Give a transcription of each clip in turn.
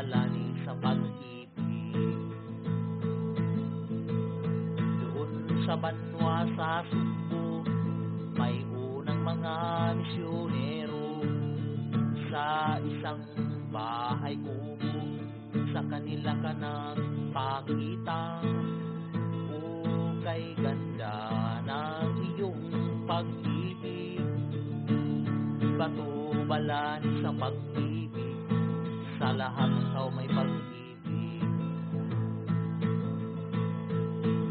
balani sa pag-ibig. Doon sa banwa sa Sugbo, may unang mga misyonero sa isang bahay kubo. Sa kanila ka nagpakita, o kay ganda ng iyong pag-ibig. Bato balani sa pag-ibig, sa lahat ikaw may pag-ibig.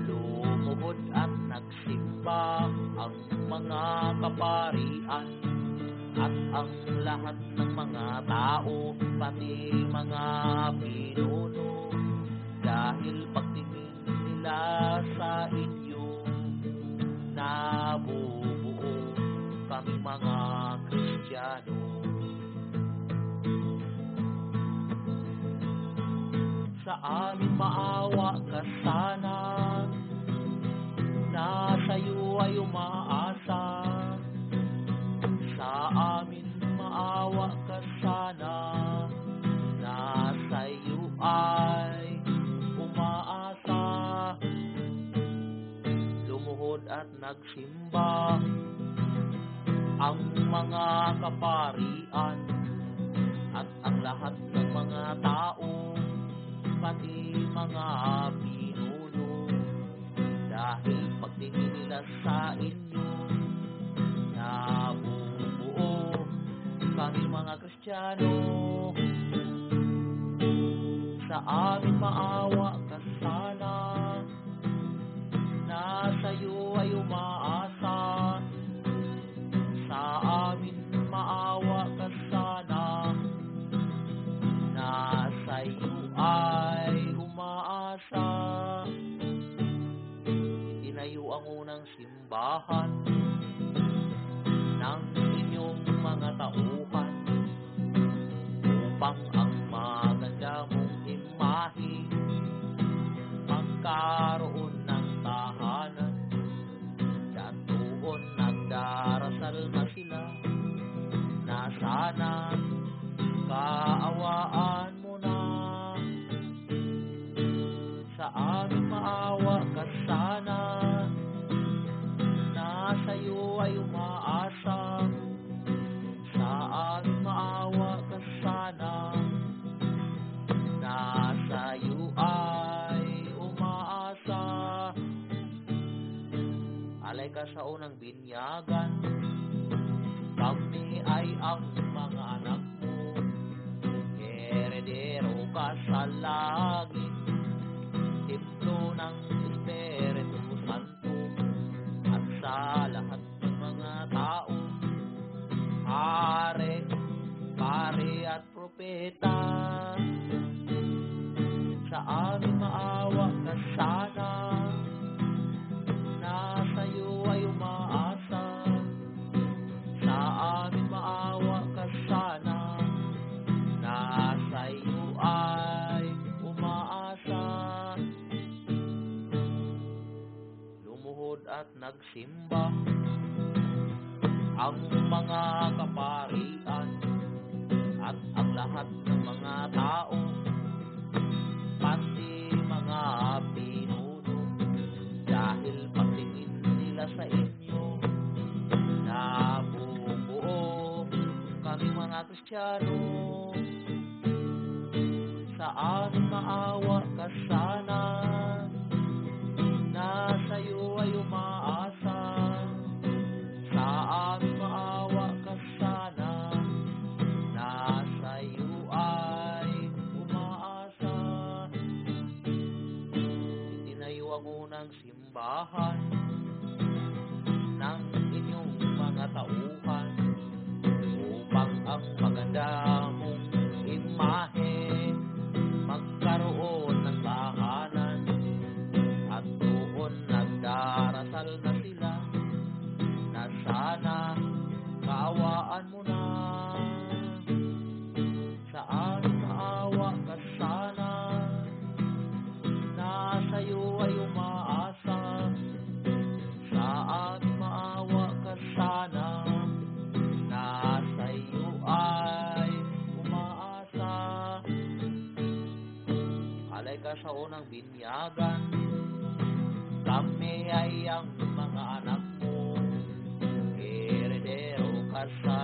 Lumuhod at nagsimba ang mga kaparian at ang lahat ng mga tao, pati mga pinuno, dahil pagtingin nila sa inyo, nabubuo kami mga Kristiyano. Sa amin maawa ka sana, nasa'yo ay umaasa. Sa amin maawa ka sana, nasa'yo ay umaasa. Lumuhod at nagsimba ang mga kaparian at ang lahat ng mga tao, pati mga pinuno, dahil pagtingin nila sa inyo, nabubuo kami mga Kristiyano. Sa amin maawa ka sana, nasa'yo ay umaasa. Sa amin maawa ka sana, nasa'yo ay umaasa. Itinayo ang unang simbahan ng inyong mga tauhan, upang ang maganda mong imahe magkaroon ng tahanan. Doon nagdarasal na sila, na sana kaawaan mo na. Sa amin maawa ka sana, nasa'yo ay umaasa. Sa amin maawa ka sana, nasa'yo ay umaasa. Alay ka sa unang binyagan, kami ay ang mga anak mo. Heredero ka sa langit, templo ng Espiritu Santo, at sa lahat ng mga tao, hari, pari at propeta. Sa amin maawa ka sana, nasa'yo ay umaasa. Sa amin maawa ka sana, nasa'yo ay umaasa. Lumuhod at nagsimba ang mga kaparian at ang lahat ng mga tao, pati mga pinuno, dahil pagtingin nila sa inyo, nabubuo kami mga Kristiyano. Sa amin maawa ka sana, nasa'yo ay umaasa. Sa amin maawa ka sana, nasa'yo ay umaasa. Itinayo ang unang simbahan ng inyong mga tauhan, upang ang maganda mong imahe magkaroon ng tahanan. At doon nagdarasal na sila, na sana kaawaan mo na. Sa amin maawa ka sana, nasa'yo ay umaasa. ka sa unang binyagan. Kami ay ang mga anak mo, heredero ka sa